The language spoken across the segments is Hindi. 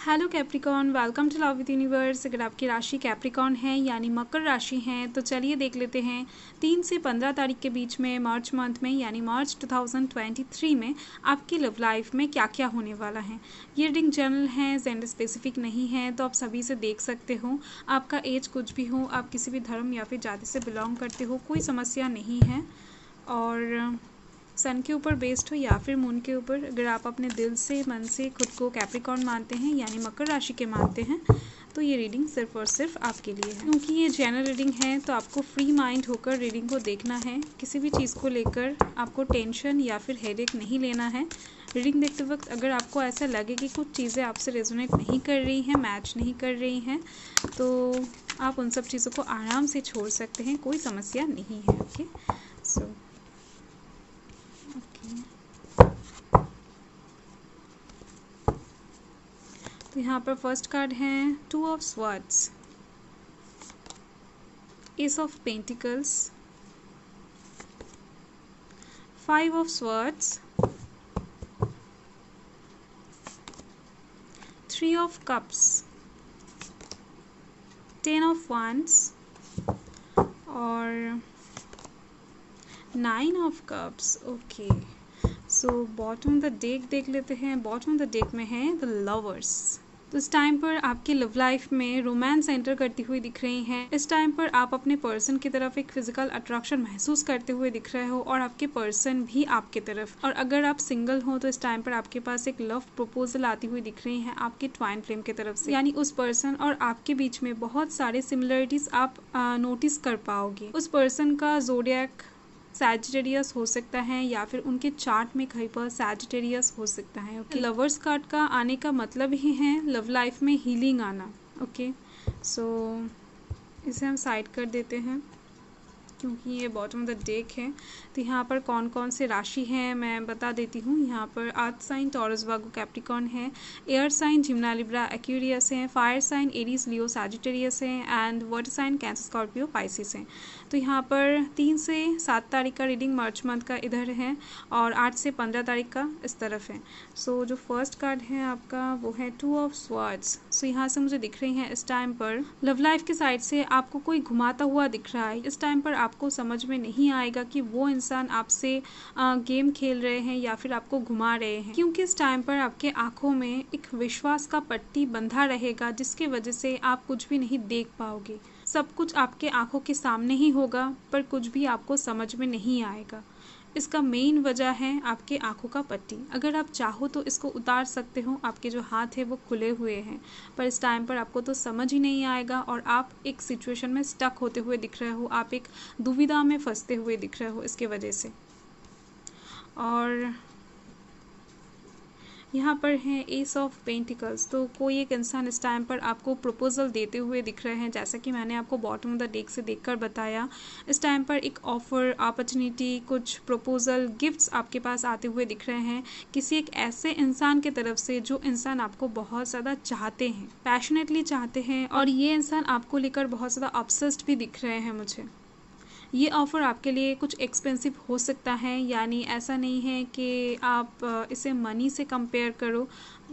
Hello Capricorn, welcome to love with universe. अगर आपकी राशि कैप्रिकॉन है यानी मकर राशि है तो चलिए देख लेते हैं 3 से 15 तारीख के बीच में मार्च मंथ में यानी मार्च 2023 में आपकी लव लाइफ में क्या क्या होने वाला है। ये रीडिंग जनरल है, जेंडर स्पेसिफिक नहीं है, तो आप सभी से देख सकते हो। आपका एज कुछ भी हो, आप किसी भी धर्म या फिर जाति से बिलोंग करते हो, कोई समस्या नहीं है। और सन के ऊपर बेस्ड हो या फिर मून के ऊपर, अगर आप अपने दिल से मन से खुद को कैप्रिकॉर्न मानते हैं यानी मकर राशि के मानते हैं तो ये रीडिंग सिर्फ और सिर्फ आपके लिए है। क्योंकि ये जनरल रीडिंग है तो आपको फ्री माइंड होकर रीडिंग को देखना है। किसी भी चीज़ को लेकर आपको टेंशन या फिर हेडेक नहीं लेना है। रीडिंग देखते वक्त अगर आपको ऐसा लगे कि कुछ चीज़ें आपसे रेजोनेट नहीं कर रही हैं, मैच नहीं कर रही हैं, तो आप उन सब चीज़ों को आराम से छोड़ सकते हैं, कोई समस्या नहीं है। ओके, सो तो यहाँ पर फर्स्ट कार्ड है 2 of swords, S of pentacles, 5 of swords, 3 of cups, 10 of wands और 9 of cups. Okay, so bottom the deck देख लेते हैं। बॉटम द डेक में है द लवर्स। तो इस टाइम पर आपकी लव लाइफ में रोमांस एंटर करती हुई दिख रही हैं। इस टाइम पर आप अपने पर्सन की तरफ एक फिजिकल अट्रैक्शन महसूस करते हुए दिख रहे हो और आपके पर्सन भी आपके तरफ। और अगर आप सिंगल हो तो इस टाइम पर आपके पास एक लव प्रपोजल आती हुई दिख रही है आपके ट्वाइन फ्लेम की तरफ से, यानी उस पर्सन और आपके बीच में बहुत सारे सिमिलरिटीज आप नोटिस कर पाओगे। उस पर्सन का ज़ोडिएक सैजिटेरियस हो सकता है या फिर उनके चार्ट में कहीं पर सैजिटेरियस हो सकता है। ओके, लवर्स कार्ड का आने का मतलब ही है लव लाइफ में हीलिंग आना। ओके, सो इसे हम साइड कर देते हैं क्योंकि ये बॉटम ऑफ द डेक है। तो यहाँ पर कौन कौन से राशि हैं मैं बता देती हूँ। यहाँ पर earth sign Taurus Virgo Capricorn है, air sign Gemini Libra Aquarius है, fire sign Aries Leo Sagittarius है and water sign Cancer Scorpio Pisces है। तो यहाँ पर 3 से 7 तारीख का रीडिंग मार्च मंथ का इधर है और 8 से 15 तारीख का इस तरफ है। सो जो फर्स्ट कार्ड है आपका वो है 2 ऑफ स्वॉर्ड्स। सो यहाँ से मुझे दिख रही हैं इस टाइम पर लव लाइफ के साइड से आपको कोई घुमाता हुआ दिख रहा है। इस टाइम पर आपको समझ में नहीं आएगा कि वो इंसान आपसे गेम खेल रहे हैं या फिर आपको घुमा रहे हैं, क्योंकि इस टाइम पर आपके आंखों में एक विश्वास का पट्टी बंधा रहेगा जिसकी वजह से आप कुछ भी नहीं देख पाओगे। सब कुछ आपके आंखों के सामने ही होगा पर कुछ भी आपको समझ में नहीं आएगा। इसका मेन वजह है आपके आंखों का पट्टी। अगर आप चाहो तो इसको उतार सकते हो, आपके जो हाथ है वो खुले हुए हैं, पर इस टाइम पर आपको तो समझ ही नहीं आएगा और आप एक सिचुएशन में स्टक होते हुए दिख रहे हो, आप एक दुविधा में फंसते हुए दिख रहे हो इसके वजह से। और यहाँ पर है एस ऑफ पेंटिकल्स। तो कोई एक इंसान इस टाइम पर आपको प्रपोजल देते हुए दिख रहे हैं, जैसा कि मैंने आपको बॉटम ऑफ द डेक से देखकर बताया। इस टाइम पर एक ऑफर, अपॉर्चुनिटी, कुछ प्रपोजल, गिफ्ट्स आपके पास आते हुए दिख रहे हैं किसी एक ऐसे इंसान की तरफ से जो इंसान आपको बहुत ज़्यादा चाहते हैं, पैशनेटली चाहते हैं, और ये इंसान आपको लेकर बहुत ज़्यादा ऑब्सेस्ड भी दिख रहे हैं मुझे। ये ऑफ़र आपके लिए कुछ एक्सपेंसिव हो सकता है, यानी ऐसा नहीं है कि आप इसे मनी से कंपेयर करो,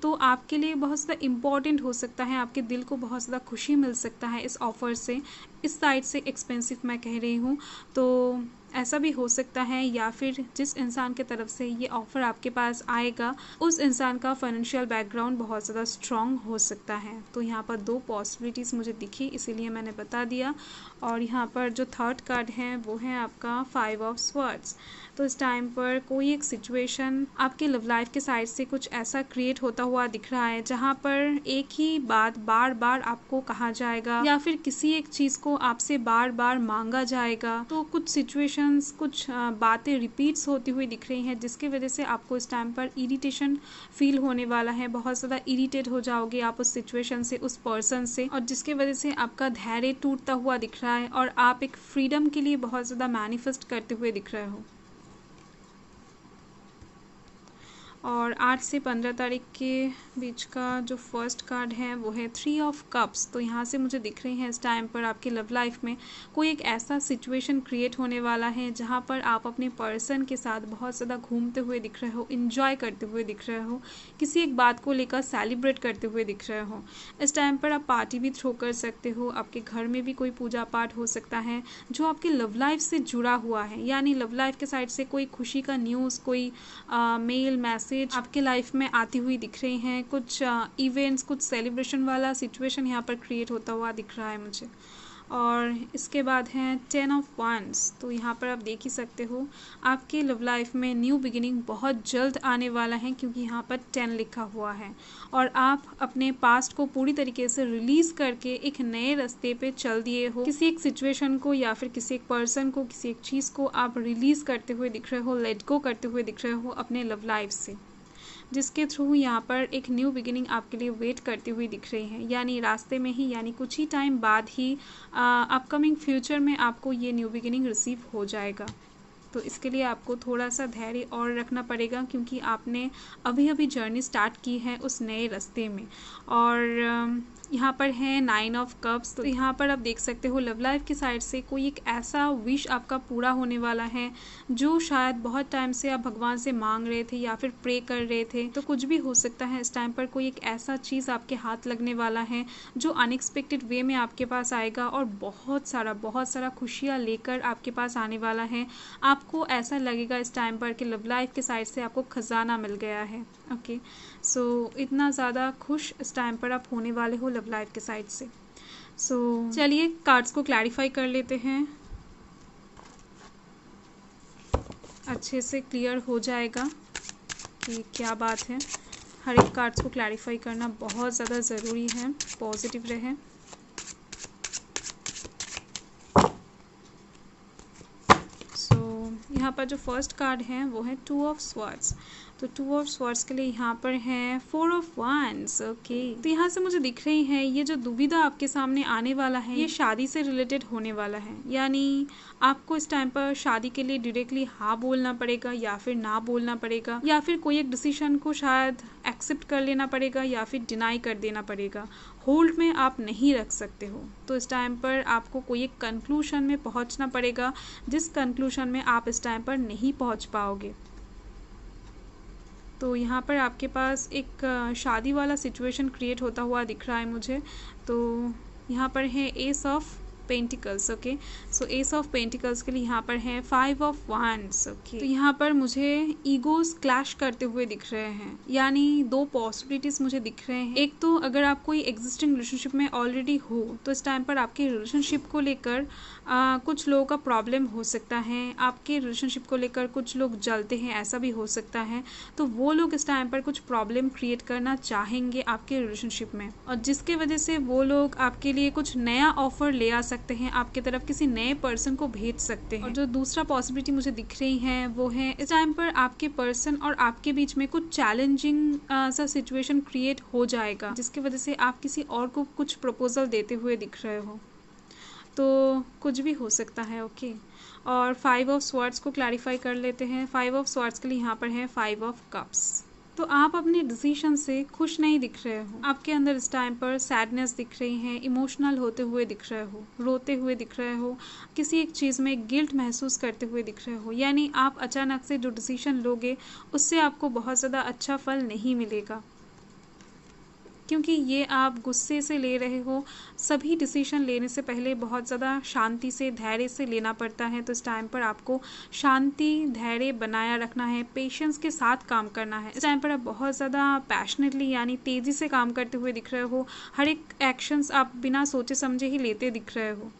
तो आपके लिए बहुत ज़्यादा इम्पॉर्टेंट हो सकता है, आपके दिल को बहुत ज़्यादा खुशी मिल सकता है इस ऑफ़र से। इस साइड से एक्सपेंसिव मैं कह रही हूँ, तो ऐसा भी हो सकता है। या फिर जिस इंसान के तरफ से ये ऑफ़र आपके पास आएगा उस इंसान का फाइनेंशियल बैकग्राउंड बहुत ज़्यादा स्ट्रॉन्ग हो सकता है। तो यहाँ पर 2 पॉसिबिलिटीज़ मुझे दिखी, इसीलिए मैंने बता दिया। और यहाँ पर जो थर्ड कार्ड है वो है आपका 5 ऑफ स्वॉर्ड्स। तो इस टाइम पर कोई एक सिचुएशन आपके लव लाइफ के साइड से कुछ ऐसा क्रिएट होता हुआ दिख रहा है जहाँ पर एक ही बात बार बार आपको कहा जाएगा या फिर किसी एक चीज़ को आपसे बार बार मांगा जाएगा। तो कुछ सिचुएशंस, कुछ बातें रिपीट्स होती हुई दिख रही हैं जिसकी वजह से आपको इस टाइम पर इरिटेशन फील होने वाला है। बहुत ज़्यादा इरिटेट हो जाओगे आप उस सिचुएशन से, उस पर्सन से, और जिसकी वजह से आपका धैर्य टूटता हुआ दिख रहा है और आप एक फ्रीडम के लिए बहुत ज़्यादा मैनिफेस्ट करते हुए दिख रहे हो। और 8 से 15 तारीख के बीच का जो फर्स्ट कार्ड है वो है 3 ऑफ कप्स। तो यहाँ से मुझे दिख रही है इस टाइम पर आपकी लव लाइफ में कोई एक ऐसा सिचुएशन क्रिएट होने वाला है जहाँ पर आप अपने पर्सन के साथ बहुत ज़्यादा घूमते हुए दिख रहे हो, इंजॉय करते हुए दिख रहे हो, किसी एक बात को लेकर सेलिब्रेट करते हुए दिख रहे हो। इस टाइम पर आप पार्टी भी थ्रो कर सकते हो, आपके घर में भी कोई पूजा पाठ हो सकता है जो आपके लव लाइफ से जुड़ा हुआ है, यानी लव लाइफ के साइड से कोई खुशी का न्यूज़, कोई मेल मैसेज आपके लाइफ में आती हुई दिख रही हैं। कुछ इवेंट्स, कुछ सेलिब्रेशन वाला सिचुएशन यहाँ पर क्रिएट होता हुआ दिख रहा है मुझे। और इसके बाद है 10 ऑफ वांड्स। तो यहाँ पर आप देख ही सकते हो आपके लव लाइफ में न्यू बिगिनिंग बहुत जल्द आने वाला है, क्योंकि यहाँ पर 10 लिखा हुआ है और आप अपने पास्ट को पूरी तरीके से रिलीज करके एक नए रास्ते पे चल दिए हो। किसी एक सिचुएशन को या फिर किसी एक पर्सन को, किसी एक चीज़ को आप रिलीज करते हुए दिख रहे हो, लेट गो करते हुए दिख रहे हो अपने लव लाइफ से, जिसके थ्रू यहाँ पर एक न्यू बिगिनिंग आपके लिए वेट करती हुई दिख रही है। यानी रास्ते में ही, यानी कुछ ही टाइम बाद ही अपकमिंग फ्यूचर में आपको ये न्यू बिगिनिंग रिसीव हो जाएगा। तो इसके लिए आपको थोड़ा सा धैर्य और रखना पड़ेगा, क्योंकि आपने अभी अभी जर्नी स्टार्ट की है उस नए रास्ते में। और यहाँ पर है 9 ऑफ कप्स। तो यहाँ पर आप देख सकते हो लव लाइफ की साइड से कोई एक ऐसा विश आपका पूरा होने वाला है जो शायद बहुत टाइम से आप भगवान से मांग रहे थे या फिर प्रे कर रहे थे। तो कुछ भी हो सकता है इस टाइम पर, कोई एक ऐसा चीज़ आपके हाथ लगने वाला है जो अनएक्सपेक्टेड वे में आपके पास आएगा और बहुत सारा खुशियाँ लेकर आपके पास आने वाला है। आपको ऐसा लगेगा इस टाइम पर कि लव लाइफ के साइड से आपको खजाना मिल गया है। ओके, सो इतना ज़्यादा खुश इस टाइम पर आप होने वाले हो लव लाइफ के साइड से। सो चलिए कार्ड्स को क्लैरिफाई कर लेते हैं, अच्छे से क्लियर हो जाएगा कि क्या बात है। हर एक कार्ड्स को क्लैरिफाई करना बहुत ज़्यादा ज़रूरी है, पॉजिटिव रहे। यहाँ पर जो फर्स्ट कार्ड है वो है 2 ऑफ स्वॉर्ड्स। तो 2 ऑफ स्वॉर्ड्स के लिए यहाँ पर है 4 ऑफ वांड्स। ओके, तो यहाँ से मुझे दिख रही है ये जो दुविधा आपके सामने आने वाला है ये शादी से रिलेटेड होने वाला है। यानी आपको इस टाइम पर शादी के लिए डायरेक्टली हाँ बोलना पड़ेगा या फिर ना बोलना पड़ेगा, या फिर कोई एक डिसीजन को शायद एक्सेप्ट कर लेना पड़ेगा या फिर डिनाई कर देना पड़ेगा। होल्ड में आप नहीं रख सकते हो। तो इस टाइम पर आपको कोई एक कंक्लूजन में पहुंचना पड़ेगा, जिस कंक्लूजन में आप इस टाइम पर नहीं पहुंच पाओगे। तो यहाँ पर आपके पास एक शादी वाला सिचुएशन क्रिएट होता हुआ दिख रहा है मुझे। तो यहाँ पर है S of pentacles. Okay, so S of pentacles के लिए यहाँ पर है 5 ऑफ वांड्स। ओके, तो यहाँ पर मुझे ईगोस क्लैश करते हुए दिख रहे हैं, यानी दो पॉसिबिलिटीज मुझे दिख रहे हैं। एक तो अगर आप कोई एग्जिस्टिंग रिलेशनशिप में ऑलरेडी हो तो इस टाइम पर आपके रिलेशनशिप को लेकर कुछ लोगों का प्रॉब्लम हो सकता है, आपके रिलेशनशिप को लेकर कुछ लोग जलते हैं, ऐसा भी हो सकता है। तो वो लोग इस टाइम पर कुछ प्रॉब्लम क्रिएट करना चाहेंगे आपके रिलेशनशिप में, और जिसके वजह से वो लोग आपके लिए कुछ नया ऑफर ले आ सकते हैं, आपके तरफ किसी नए पर्सन को भेज सकते हैं। और जो दूसरा पॉसिबिलिटी मुझे दिख रही है वो है इस टाइम पर आपके पर्सन और आपके बीच में कुछ चैलेंजिंग सा सिचुएशन क्रिएट हो जाएगा, जिसकी वजह से आप किसी और को कुछ प्रपोजल देते हुए दिख रहे हो। तो कुछ भी हो सकता है। ओके, और 5 ऑफ स्वॉर्ड्स को क्लैरिफाई कर लेते हैं। 5 ऑफ स्वॉर्ड्स के लिए यहाँ पर है 5 ऑफ कप्स। तो आप अपने डिसीजन से खुश नहीं दिख रहे हो, आपके अंदर इस टाइम पर सैडनेस दिख रही है, इमोशनल होते हुए दिख रहे हो, रोते हुए दिख रहे हो, किसी एक चीज़ में गिल्ट महसूस करते हुए दिख रहे हो। यानी आप अचानक से जो डिसीजन लोगे उससे आपको बहुत ज़्यादा अच्छा फल नहीं मिलेगा, क्योंकि ये आप गुस्से से ले रहे हो। सभी डिसीजन लेने से पहले बहुत ज़्यादा शांति से, धैर्य से लेना पड़ता है। तो इस टाइम पर आपको शांति, धैर्य बनाया रखना है, पेशेंस के साथ काम करना है। इस टाइम पर आप बहुत ज़्यादा पैशनेटली यानी तेज़ी से काम करते हुए दिख रहे हो, हर एक एक्शंस आप बिना सोचे समझे ही लेते दिख रहे हो।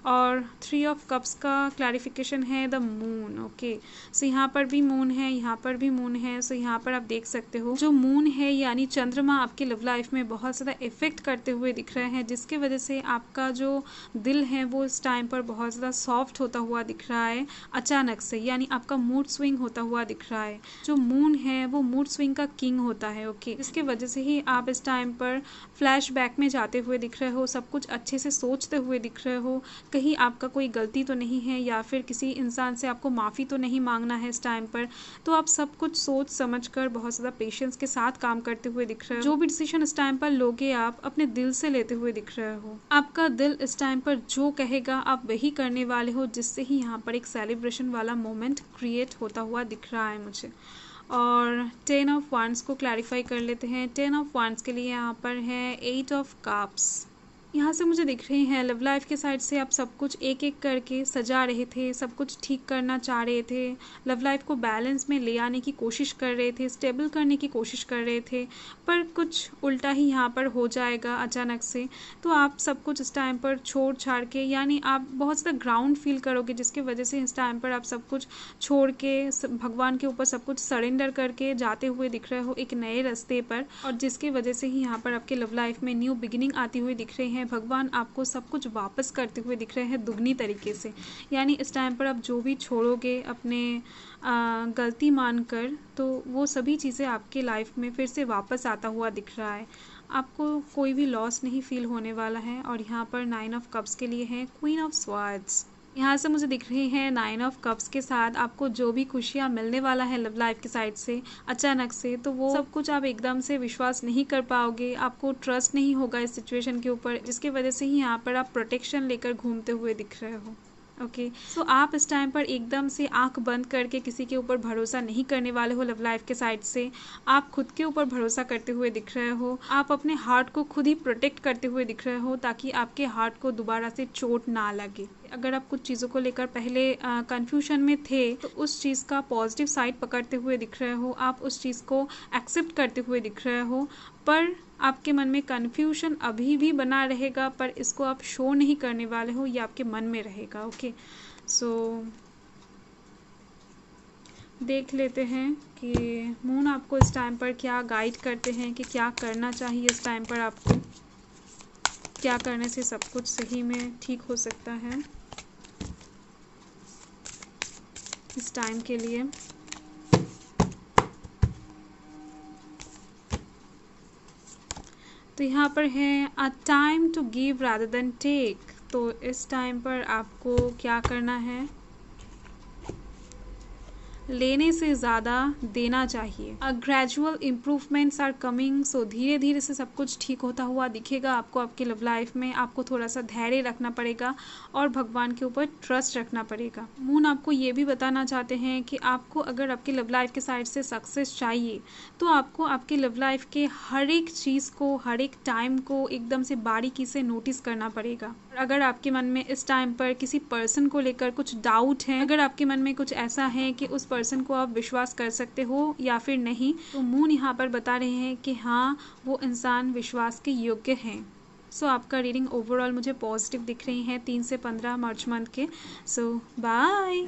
और 3 ऑफ कप्स का क्लैरिफिकेशन है द मून। ओके, सो यहाँ पर भी मून है, यहाँ पर भी मून है। सो यहाँ पर आप देख सकते हो जो मून है यानी चंद्रमा आपकी लव लाइफ में बहुत ज़्यादा इफेक्ट करते हुए दिख रहे हैं, जिसके वजह से आपका जो दिल है वो इस टाइम पर बहुत ज़्यादा सॉफ्ट होता हुआ दिख रहा है अचानक से, यानी आपका मूड स्विंग होता हुआ दिख रहा है। जो मून है वो मूड स्विंग का किंग होता है। ओके, इसके वजह से ही आप इस टाइम पर फ्लैशबैक में जाते हुए दिख रहे हो, सब कुछ अच्छे से सोचते हुए दिख रहे हो, कहीं आपका कोई गलती तो नहीं है या फिर किसी इंसान से आपको माफ़ी तो नहीं मांगना है इस टाइम पर। तो आप सब कुछ सोच समझ कर बहुत ज़्यादा पेशेंस के साथ काम करते हुए दिख रहे हो। जो भी डिसीजन इस टाइम पर लोगे आप अपने दिल से लेते हुए दिख रहे हो। आपका दिल इस टाइम पर जो कहेगा आप वही करने वाले हो, जिससे ही यहाँ पर एक सेलिब्रेशन वाला मोमेंट क्रिएट होता हुआ दिख रहा है मुझे। और 10 ऑफ वांड्स को क्लैरिफाई कर लेते हैं। 10 ऑफ वांड्स के लिए यहाँ पर है 8 ऑफ कप्स। यहाँ से मुझे दिख रही हैं लव लाइफ के साइड से आप सब कुछ एक एक करके सजा रहे थे, सब कुछ ठीक करना चाह रहे थे, लव लाइफ को बैलेंस में ले आने की कोशिश कर रहे थे, स्टेबल करने की कोशिश कर रहे थे, पर कुछ उल्टा ही यहाँ पर हो जाएगा अचानक से। तो आप सब कुछ इस टाइम पर छोड़ छाड़ के, यानी आप बहुत ज़्यादा ग्राउंड फील करोगे, जिसकी वजह से इस टाइम पर आप सब कुछ छोड़ के भगवान के ऊपर सब कुछ सरेंडर करके जाते हुए दिख रहे हो एक नए रास्ते पर, और जिसकी वजह से ही यहाँ पर आपके लव लाइफ में न्यू बिगिनिंग आती हुई दिख रही है। भगवान आपको सब कुछ वापस करते हुए दिख रहे हैं दुगनी तरीके से। यानी इस टाइम पर आप जो भी छोड़ोगे अपने गलती मानकर, तो वो सभी चीज़ें आपके लाइफ में फिर से वापस आता हुआ दिख रहा है। आपको कोई भी लॉस नहीं फील होने वाला है। और यहाँ पर 9 ऑफ कप्स के लिए है क्वीन ऑफ स्वॉर्ड्स। यहाँ से मुझे दिख रही है 9 ऑफ कप्स के साथ आपको जो भी खुशियाँ मिलने वाला है लव लाइफ की साइड से अचानक से, तो वो सब कुछ आप एकदम से विश्वास नहीं कर पाओगे, आपको ट्रस्ट नहीं होगा इस सिचुएशन के ऊपर, जिसकी वजह से ही यहाँ पर आप प्रोटेक्शन लेकर घूमते हुए दिख रहे हो। ओके, सो आप इस टाइम पर एकदम से आंख बंद करके किसी के ऊपर भरोसा नहीं करने वाले हो लव लाइफ के साइड से। आप खुद के ऊपर भरोसा करते हुए दिख रहे हो। आप अपने हार्ट को खुद ही प्रोटेक्ट करते हुए दिख रहे हो, ताकि आपके हार्ट को दोबारा से चोट ना लगे। अगर आप कुछ चीज़ों को लेकर पहले कंफ्यूजन में थे, तो उस चीज़ का पॉजिटिव साइड पकड़ते हुए दिख रहे हो, आप उस चीज़ को एक्सेप्ट करते हुए दिख रहे हो। पर आपके मन में कन्फ्यूजन अभी भी बना रहेगा, पर इसको आप शो नहीं करने वाले हो, ये आपके मन में रहेगा। ओके, सो देख लेते हैं कि मून आपको इस टाइम पर क्या गाइड करते हैं कि क्या करना चाहिए इस टाइम पर आपको, क्या करने से सब कुछ सही में ठीक हो सकता है इस टाइम के लिए। तो यहाँ पर है a time to give rather than take. तो इस टाइम पर आपको क्या करना है, लेने से ज़्यादा देना चाहिए। Gradual improvements are coming. So धीरे धीरे से सब कुछ ठीक होता हुआ दिखेगा आपको आपकी लव लाइफ में। आपको थोड़ा सा धैर्य रखना पड़ेगा और भगवान के ऊपर ट्रस्ट रखना पड़ेगा। मून आपको ये भी बताना चाहते हैं कि आपको अगर आपकी लव लाइफ के साइड से सक्सेस चाहिए, तो आपको आपकी लव लाइफ के हर एक चीज़ को, हर एक टाइम को एकदम से बारीकी से नोटिस करना पड़ेगा। अगर आपके मन में इस टाइम पर किसी पर्सन को लेकर कुछ डाउट है, अगर आपके मन में कुछ ऐसा है कि उस पर्सन को आप विश्वास कर सकते हो या फिर नहीं, तो मून यहाँ पर बता रहे हैं कि हाँ, वो इंसान विश्वास के योग्य है। सो आपका रीडिंग ओवरऑल मुझे पॉजिटिव दिख रही है 3 से 15 मार्च मंथ के। सो बाय।